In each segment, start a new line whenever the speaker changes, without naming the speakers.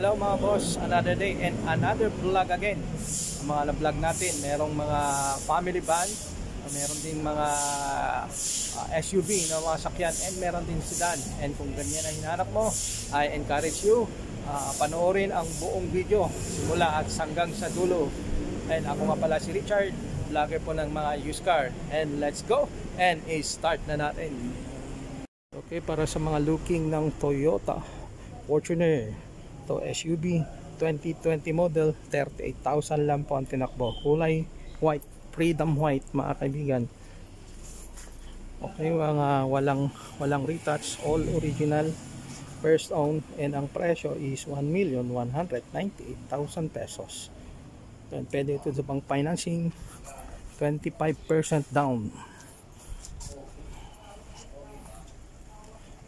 Hello mga boss, another day and another vlog again. Ang mga na-vlog natin, merong mga family van, meron din mga SUV na mga sakyan, and meron din sedan. And kung ganyan ang hinahanap mo, I encourage you panoorin ang buong video simula at hanggang sa dulo. And ako nga pala si Richard, vlogger po ng mga used car. And let's go and start na natin. Okay, para sa mga looking ng Toyota Fortuner, ito SUV 2020 model, 38,000 lang po ang tinakbo. Kulay white, freedom white mga kaibigan. Okay, mga walang retouch, all original, first owned, and ang presyo is 1,198,000 pesos. And pwede ito sa pang financing, 25% down.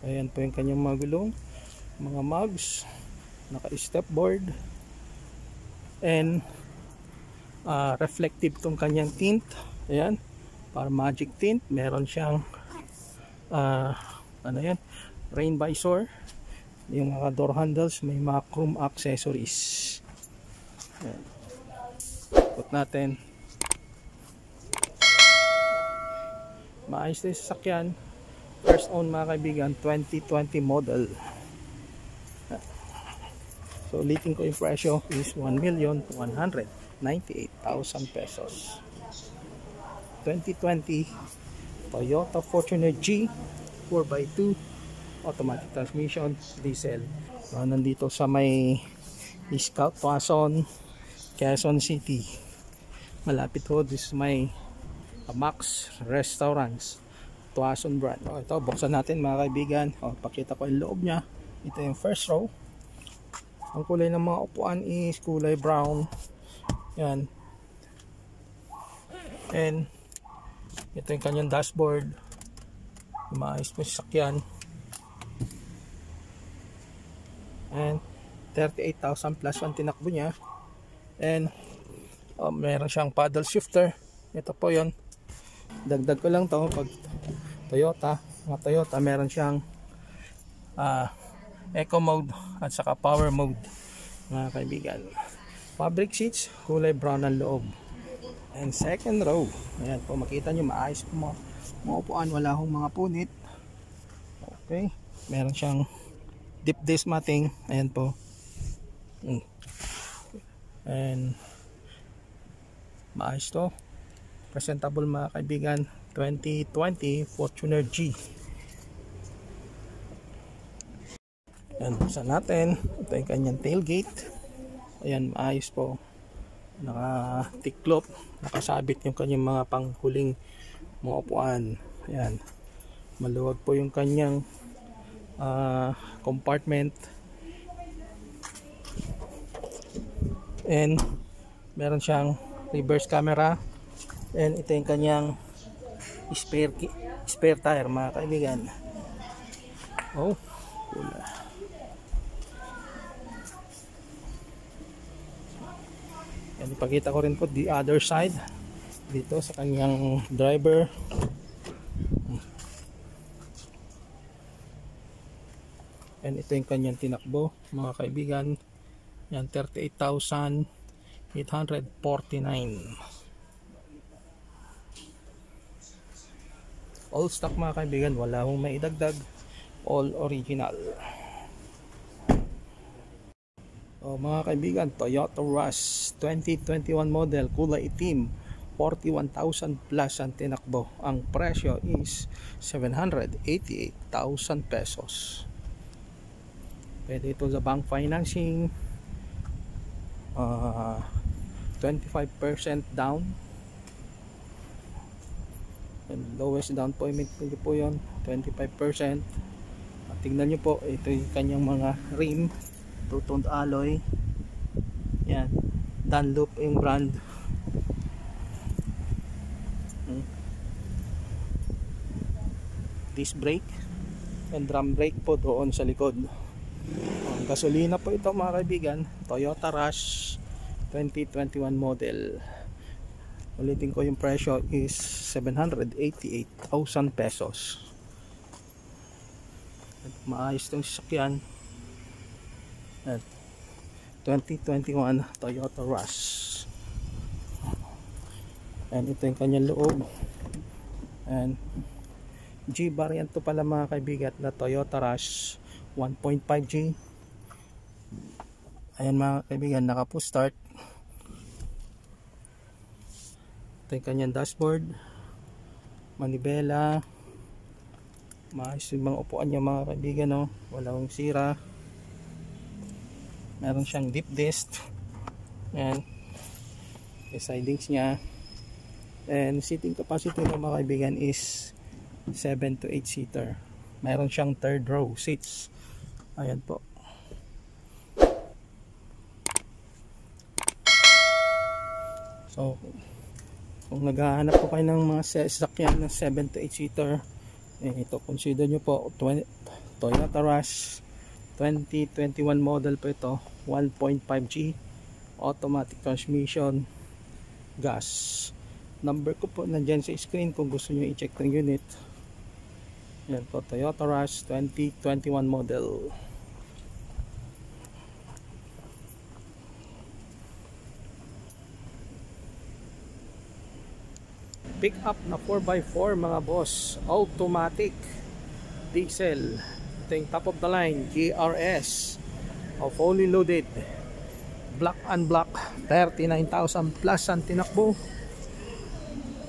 Ayan po yung kanyang mga gulong, mga mugs, naka step board, and reflective tong kanyang tint. Ayan, para magic tint. Meron siyang ano yan, rain visor, yung mga door handles, may mga chrome accessories. Ayan, put natin. Maayos na yung sasakyan, first own mga kaibigan, 2020 model. So ulitin ko, yung presyo is 1,198,000 pesos. 2020 Toyota Fortuner G 4x2 automatic transmission, diesel. Nandito sa may Scout Tuason, Quezon City. Malapit ho, this is my Max Restaurants, Tuason brand. Ito, buksan natin mga kaibigan. Pakita ko yung loob nya. Ito yung first row. Ang kulay ng mga upuan is kulay brown. Yan. And ito yung kanyang dashboard. Maayos po sasakyan. And 38,000 plus ang tinakbo niya. And meron siyang paddle shifter. Ito po yon. Dagdag ko lang to, pag Toyota, mga Toyota, meron siyang eco mode at saka power mode mga kaibigan. Fabric seats, kulay brown ang loob. And second row, ayan po, makita nyo maayos po mga upuan, wala hong mga punit. Okay, meron siyang deep dish matting. Ayan po. And maayos to, presentable mga kaibigan. 2020 Fortuner G. Ayan, buksan natin. Ito yung kanyang tailgate. Ayan, maayos po. Naka-tiklop. Nakasabit yung kanyang mga panghuling mga upuan. Ayan. Maluwag po yung kanyang compartment. And meron siyang reverse camera. And ito yung kanyang spare tire mga kaibigan. Oh, cool. Yan, ipakita ko rin po the other side dito sa kanyang driver. And ito yung kanyang tinakbo mga kaibigan. Yan, 38,849. All stock mga kaibigan, wala hong may idagdag, all original. Mga kaibigan, Toyota Rush 2021 model, kulay itim, 41,000 plus ang tinakbo. Ang presyo is 788,000 pesos. Pwede ito sa bank financing, 25% down. And lowest down payment po yun, 25%. Tingnan nyo po, ito yung kanyang mga rim, two-toned alloy. Yan, Dunlop yung brand. Disc brake and drum brake po doon sa likod. Gasolina po ito mga kaibigan, Toyota Rush 2021 model. Ulitin ko, yung presyo is 788,000 pesos. Maayos itong sasakyan. At 2021 Toyota Rush. And ito yung kanyang loob. And G variant to pala mga kaibigan na Toyota Rush 1.5G. Ayan mga kaibigan, naka push start. Ito yung kanyang dashboard, manibela, maayos yung mga upuan niya mga kaibigan, no? Walang sira. Meron siyang deep disc. Ayan yung sidings niya. And seating capacity ng mga kaibigan is 7 to 8 seater. Meron siyang third row seats. Ayan po. So kung naghahanap po kayo ng mga sasakyan ng 7 to 8 seater, ito consider nyo po Toyota Rush 2021 model po ito, 1.5G automatic transmission, gas. Number ko po nandyan sa screen kung gusto nyo i-check ng unit. Yan po, Toyota Rush 2021 model. Pick up na 4x4 mga boss, automatic, diesel. Ito yung top of the line, GRS, fully loaded, black and black, 39,000 plus ang tinakbo.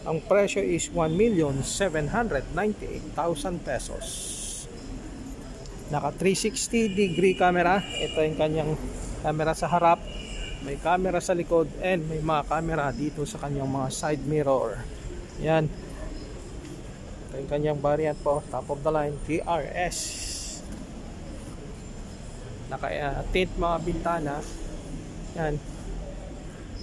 Ang presyo is 1,798,000 pesos. Naka 360 degree camera. Ito yung kanyang camera sa harap, may camera sa likod, and may mga camera dito sa kanyang mga side mirror. Yan. Ito yung kanyang variant po, top of the line, GRS. Naka-tint mga bintana. Yan.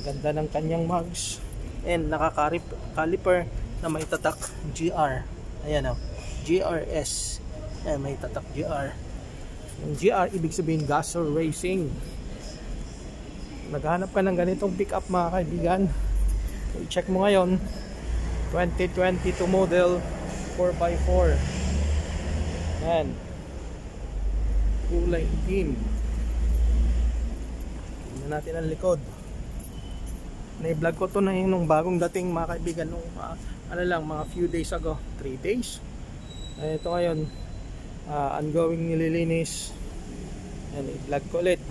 Ganda ng kanyang mugs. And naka-caliper na may tatak GR. Ayan o, GRS. Ayan, may tatak GR. Yung GR ibig sabihin gasol racing. Naghanap ka ng ganitong pick up mga kaibigan, i-check mo ngayon, 2022 model 4x4. Ayan, kulay itim. Tingnan natin ang likod. Na-vlog ko to na yung bagong dating mga kaibigan nung mga few days ago, 3 days. Ito ngayon, ongoing nililinis. And i-vlog ko ulit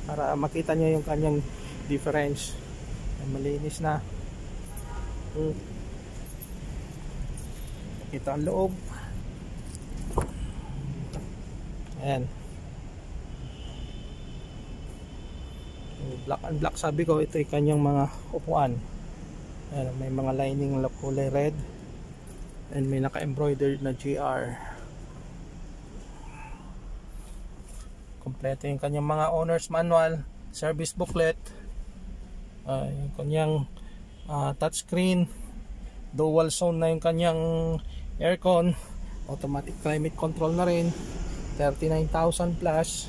para makita nyo yung kanyang difference. Malinis na. Ito ang loob. Ayan. Black and black, sabi ko, ito yung kanyang mga upuan. Ayan, may mga lining na kulay red, and may naka-embroidered na GR. Kompleto yung kanyang mga owner's manual, service booklet, yung kanyang touchscreen, dual zone na yung kanyang aircon, automatic climate control na rin, 39,000 plus.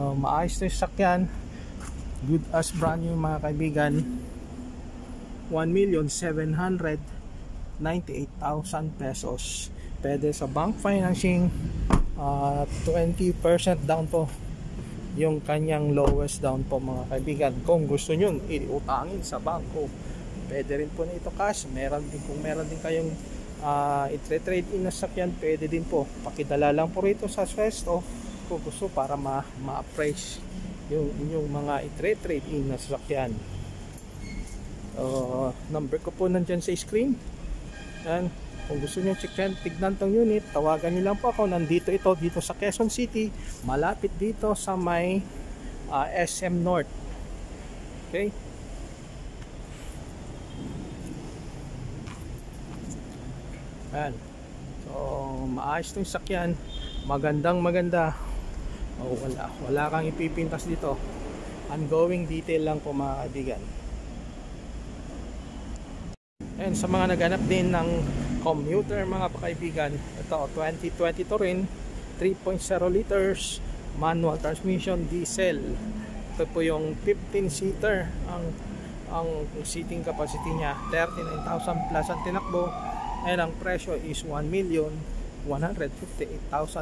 Maayos to yung sakyan, good as brand new mga kaibigan. 1,798,000 pesos. Pwede sa bank financing, 20% down po yung kanyang lowest down po mga kaibigan. Kung gusto nyo iutangin sa bangko, pwede rin po na ito cash. Kung meron din kayong i-trade in na sakyan, pwede din po. Pakidala lang po rito sa Svesto kung gusto, para ma-appraise yung inyong mga i-trade in na sasakyan. Number ko po nandyan sa screen. And kung gusto nyo tignan tong unit, tawagan nyo lang po ako. Nandito ito, dito sa Quezon City, malapit dito sa may SM North. Okay, ayan. So maayos itong sakyan, maganda. Wala kang ipipintas dito. Ongoing detail lang po mga kaibigan. And sa mga naghanap din ng commuter mga kaibigan, ito 2022 rin, 3.0 liters manual transmission, diesel. Ito po yung 15 seater. Ang seating capacity niya 39,000 plus ang tinakbo, and ang presyo is 1,158,000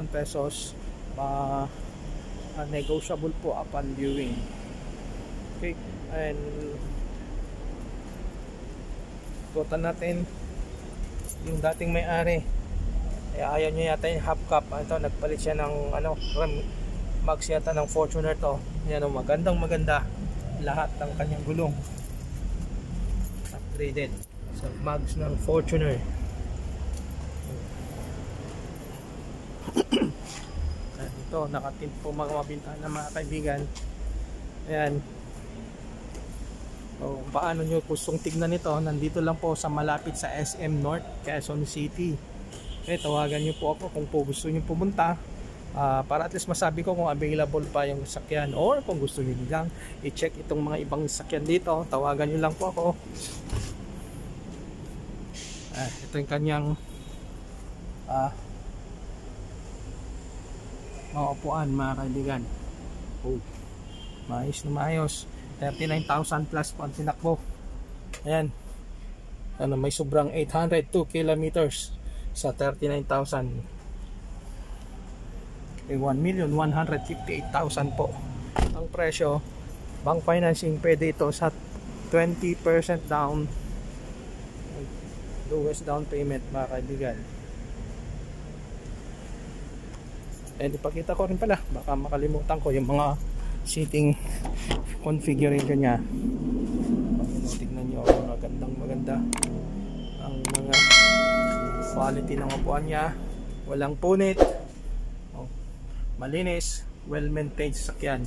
pesos. negotiable po upon viewing. Okay, and tutan natin yung dating may-ari. Ayaw niya yata yung half cup. Ito, nagpalit siya ng mags yata ng Fortuner to. Yan o, maganda lahat ng kanyang gulong upgraded sa mags ng Fortuner. Ito, nakatint po mga mabintana mga kaibigan. Ayan. O, paano nyo gustong tignan ito? Nandito lang po sa malapit sa SM North, Quezon City. Okay, tawagan nyo po ako kung po gusto nyo pumunta, para at least masabi ko kung available pa yung sakyan, or kung gusto nyo lang i-check itong mga ibang sakyan dito, tawagan nyo lang po ako. Ito yung kanyang mga upuan mga kaibigan. Maayos na maayos. 39,000 plus po ang tinakbo. Ayan, may sobrang 802 kilometers sa 39,000. 1,158,000 po ang presyo. Bank financing pwede ito sa 20% down, lowest down payment mga kaibigan. And ipakita ko rin pala, baka makalimutan ko yung mga seating configuration nya. Tignan nyo, maganda ang mga quality ng upuan nya. Walang punit, malinis, well maintained sakyan.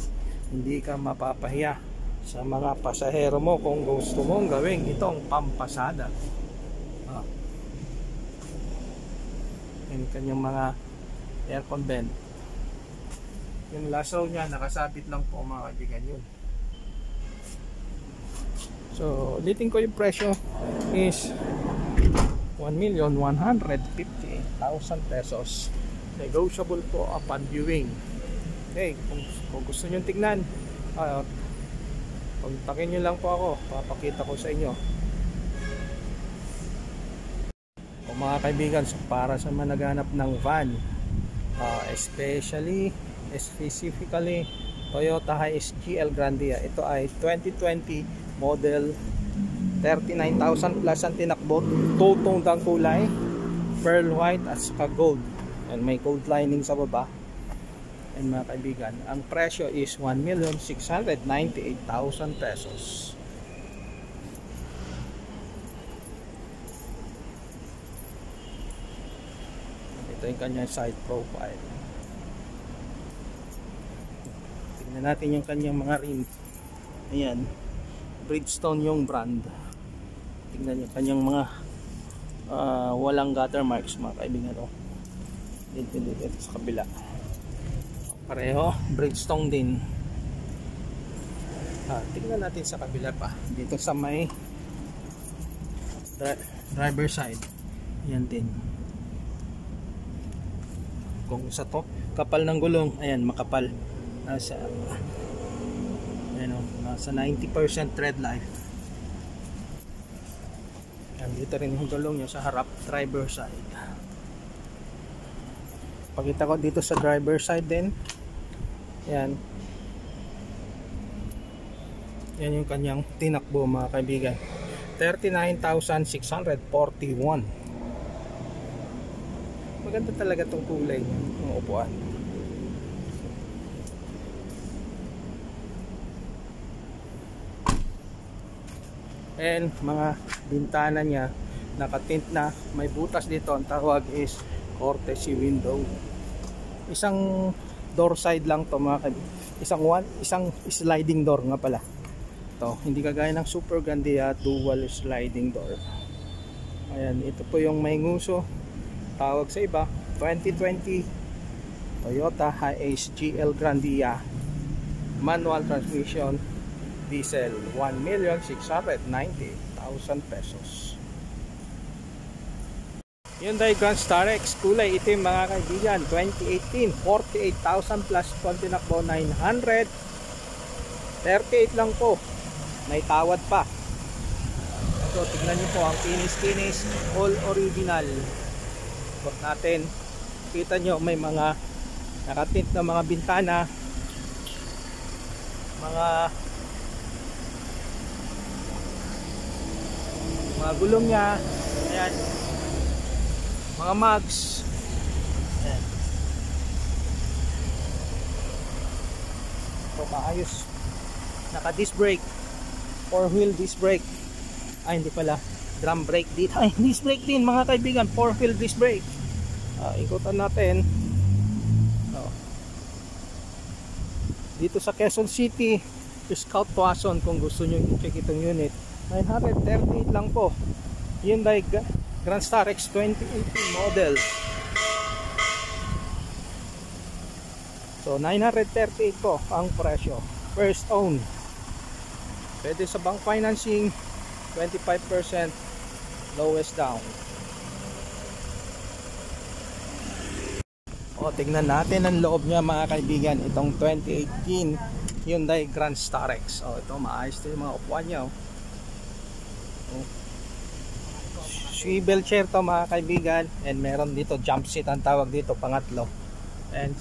Hindi ka mapapahiya sa mga pasahero mo kung gusto mong gawin itong pampasada. Yung kanyang mga aircon vent, yung last row nya nakasabit lang po mga kaibigan yun. So ulitin ko, yung presyo is 1,158,000 pesos. Negotiable po upon viewing. Okay, kung gusto nyo tignan, kontakin nyo lang po ako, papakita ko sa inyo. O mga kaibigan, para sa managanap ng van, specifically Toyota Hiace GL Grandia, ito ay 2020 model, 39,000 plus ang tinakbo, two-toned ang kulay, pearl white at saka gold, and may gold lining sa baba. And mga kaibigan, ang presyo is 1,698,000 pesos. Ito yung kanyang side profile. Tingnan natin yung kanyang mga rim. Ayan, Bridgestone yung brand. Tingnan yung kanyang mga walang gutter marks mga kaibigan. Dito sa kabila, pareho Bridgestone din. Tingnan natin sa kabila pa, dito sa may driver side. Yan din. Kung sa to, kapal ng gulong, ayan, makapal. Nasa 90% tread life. Ayan, dito rin yung gulong niya sa harap, driver side. Pakita ko dito sa driver side din. Ayan. Yan yung kanyang tinakbo mga kaibigan, 39,641. Maganda talaga tong kulay ng upuan. And mga bintana niya nakatint na, may butas dito, ang tawag is courtesy window. Isang door side lang to mga kaibigan, isang sliding door nga pala to, hindi kagaya ng Super Grandia dual sliding door. Ayan, ito po yung may nguso, tawag sa iba, 2020 Toyota Hiace GL Grandia, manual transmission, diesel, 1,690,000 pesos. Hyundai Grand Starex, kulay itim mga kaibigan, 2018, 48,000 plus po ang tinakbo, 938 lang po, may tawad pa. So tignan nyo po ang kinis, all original. Bak natin, kita nyo may mga nakatint na mga bintana, mga gulong niya. Ayan. Mga mags. Ayan. So maayos. Naka disc brake. 4-wheel disc brake. Ay hindi pala. Drum brake dito. Ay disc brake din mga kaibigan. 4-wheel disc brake. Ikutan natin. Dito sa Quezon City, Scout Tuason kung gusto nyo i-check itong unit. 938 lang po. Hyundai Grand Star X 2018 model. So 938 po ang presyo. First own. Pwede sa bank financing, 25% lowest down. O, tignan natin ang loob niya mga kaibigan. Itong 2018 Hyundai Grand Star X. O, ito maayos ito yung mga upuan niya. Swivel chair to mga kaibigan. And meron dito jump seat ang tawag dito, pangatlo. And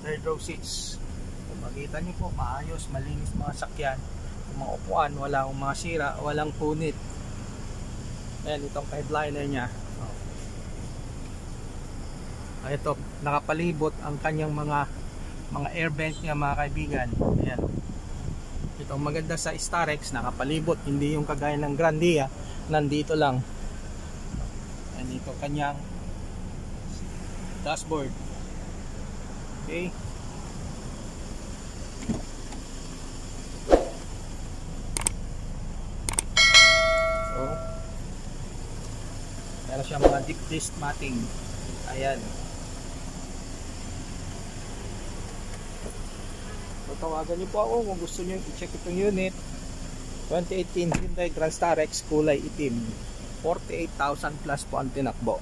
third row seats. Kung makita niyo po, maayos, malinis mga sakyan. Yung mga upuan, wala akong mga sira, walang punit. Ayan, itong headliner niya. Ito, nakapalibot ang kanyang mga air vent niya mga kaibigan. Ayan. Ito maganda sa Starex, nakapalibot, hindi yung kagaya ng Grandia, nandito lang. Ayan, ito kanyang dashboard. Okay. So, meron siya mga deep disc matting. Ayan. Tawagan niyo po ako kung gusto niyo i-check itong unit. 2018 Hyundai Grand Star X kulay itim. 48,000 plus po ang tinakbo.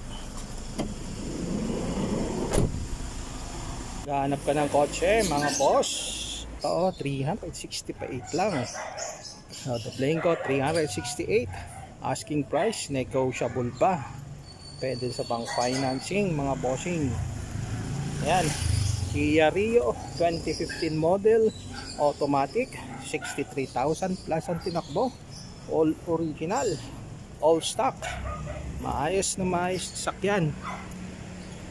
Gahanap ka ng kotse mga boss. Ito 368 lang. So, playing ko 368. Asking price negotiable pa. Pwede sa bank financing mga bossing. Ayan. Kia Rio 2015 model, automatic, 63,000 plus ang tinakbo. All original, all stock. Maayos na maayos sakyan.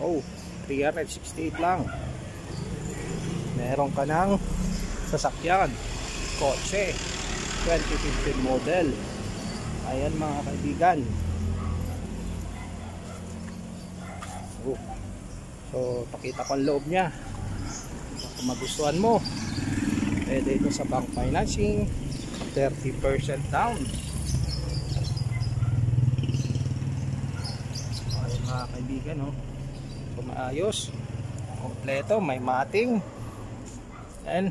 Oh, 368 lang. Meron ka ng sasakyan, kotse, 2015 model. Ayan mga kaibigan. Oh. So, pakita ko ang loob niya. Kung magustuhan mo, pwede ito sa bank financing, 30% down. Ayun mga kaibigan, no? So, maayos, kompleto, may mating, and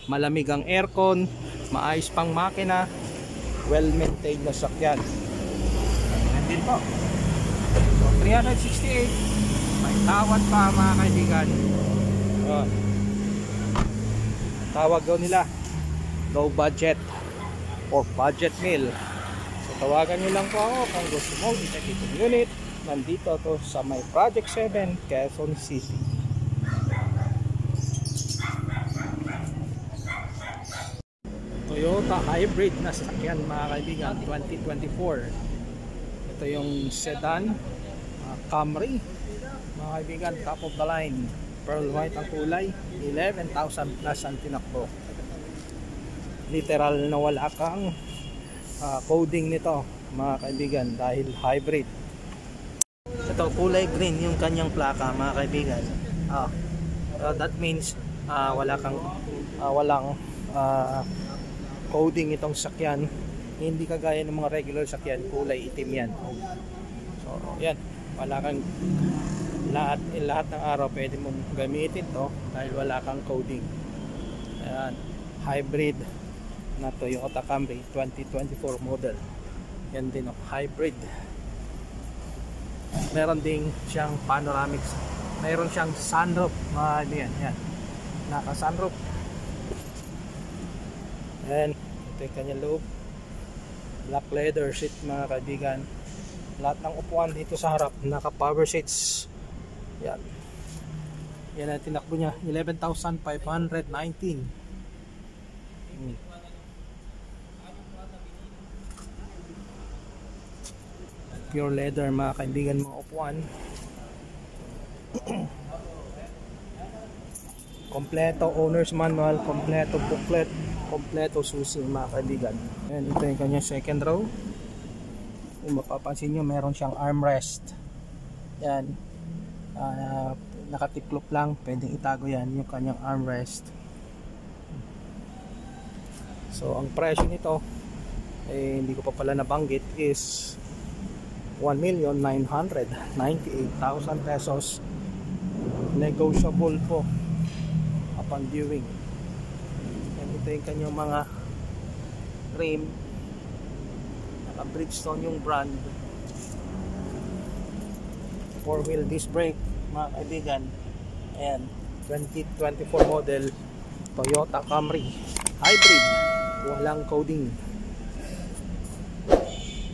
malamig ang aircon, maayos pang makina, well maintained na sakyan. Ayan din po. So, 368, may tawad pa mga kaibigan. Tawag daw nila low budget or budget meal. So tawagan nyo lang po ako kung gusto mo i-check itong unit. Nandito to sa may Project 7 Quezon City. Toyota hybrid na sasakyan mga kaibigan, 2024. Ito yung sedan, Camry mga kaibigan, top of the line, pearl white ang kulay, 11,000 plus ang tinakbo. Literal na wala kang coding nito mga kaibigan dahil hybrid. Ito kulay green yung kanyang plaka mga kaibigan. That means walang coding itong sakyan, hindi kagaya ng mga regular sakyan, kulay itim yan. So yan, wala kang lahat ng araw pwede mong gamitin to dahil wala kang coding. Ayan, hybrid na Toyota Camry 2024 model. Yan din, hybrid. Meron ding siyang panoramic, meron siyang sunroof mga yan, naka sunroof. And ito yung kanyang loob, black leather seat mga kaibigan. Lahat ng upuan dito sa harap naka power seats. Yan ang tinakbo niya, 11,519. Pure leather mga kaibigan, mga upuan. Kompleto owner's manual, kompleto booklet, kompleto susi mga kaibigan. Ayan, ito yung kanyang second row. Kung mapapansin nyo, meron siyang armrest. Yan, nakatiklop lang, pwedeng itago yan, yung kanyang armrest. So ang presyo nito, hindi ko pa pala nabanggit, is 1,998,000 pesos. Negotiable po upon viewing. And ito yung kanyang mga rim, naka Bridgestone yung brand. 4-wheel disc brake mga kaibigan. Ayan, 2024 model Toyota Camry hybrid, walang coding.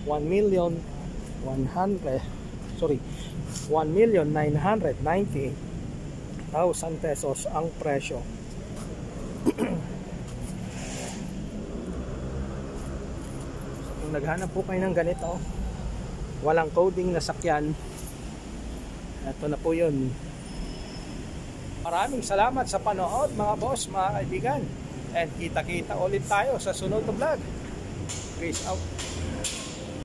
1,998,000 pesos ang presyo. Kung naghanap po kayo ng ganito, walang coding na sakyan, ito na po yun. Maraming salamat sa panood mga boss, mga kaibigan, and kita-kita ulit tayo sa sunod na vlog. Peace out.